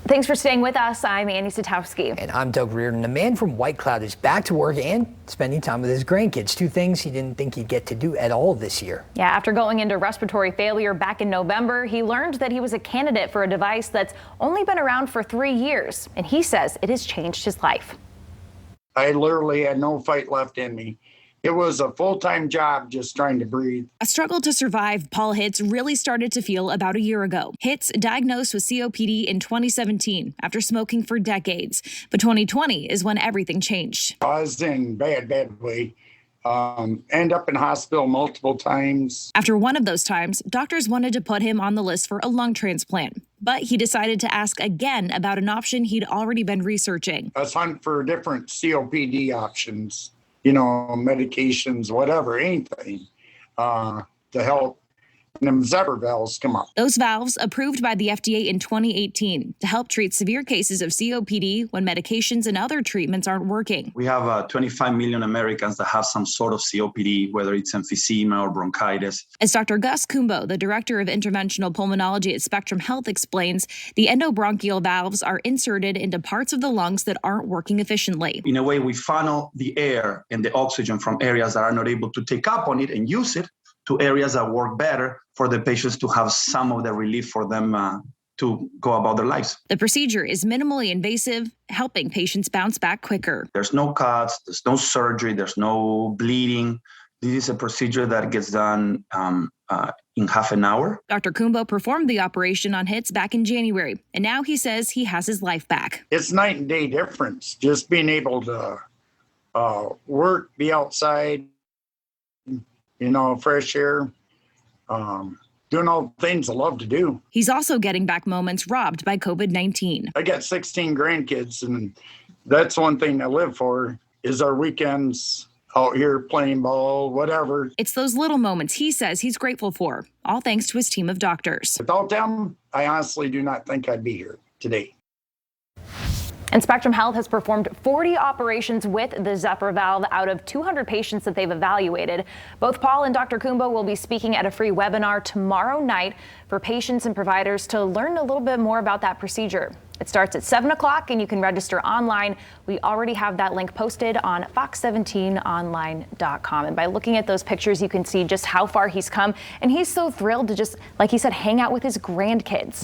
Thanks for staying with us. I'm Annie Satowski. And I'm Doug Reardon. A man from White Cloud is back to work and spending time with his grandkids. Two things he didn't think he'd get to do at all this year. Yeah, after going into respiratory failure back in November, he learned that he was a candidate for a device that's only been around for 3 years. And he says it has changed his life. I literally had no fight left in me. It was a full-time job just trying to breathe. A struggle to survive Paul Hitz really started to feel about a year ago. Hitz diagnosed with COPD in 2017 after smoking for decades. But 2020 is when everything changed. I was in bad way. End up in hospital multiple times. After one of those times, doctors wanted to put him on the list for a lung transplant. But he decided to ask again about an option he'd already been researching. I was hunting for different COPD options. You know, medications, whatever, anything to help. And them Zephyr valves come up. Those valves approved by the FDA in 2018 to help treat severe cases of COPD when medications and other treatments aren't working. We have 25 million Americans that have some sort of COPD, whether it's emphysema or bronchitis. As Dr. Gus Kumbo, the director of interventional pulmonology at Spectrum Health, explains, the endobronchial valves are inserted into parts of the lungs that aren't working efficiently. In a way, we funnel the air and the oxygen from areas that are not able to take up on it and use it to areas that work better for the patients to have some of the relief for them to go about their lives. The procedure is minimally invasive, helping patients bounce back quicker. There's no cuts, there's no surgery, there's no bleeding. This is a procedure that gets done in half an hour. Dr. Kumbo performed the operation on Hitz back in January, and now he says he has his life back. It's night and day difference, just being able to work, be outside, you know, fresh air, doing all the things I love to do. He's also getting back moments robbed by COVID-19. I got 16 grandkids, and that's one thing I live for, is our weekends out here playing ball, whatever. It's those little moments he says he's grateful for, all thanks to his team of doctors. Without them, I honestly do not think I'd be here today. And Spectrum Health has performed 40 operations with the Zephyr valve out of 200 patients that they've evaluated. Both Paul and Dr. Kumbo will be speaking at a free webinar tomorrow night for patients and providers to learn a little bit more about that procedure. It starts at 7 o'clock and you can register online. We already have that link posted on fox17online.com. And by looking at those pictures, you can see just how far he's come. And he's so thrilled to just, like he said, hang out with his grandkids.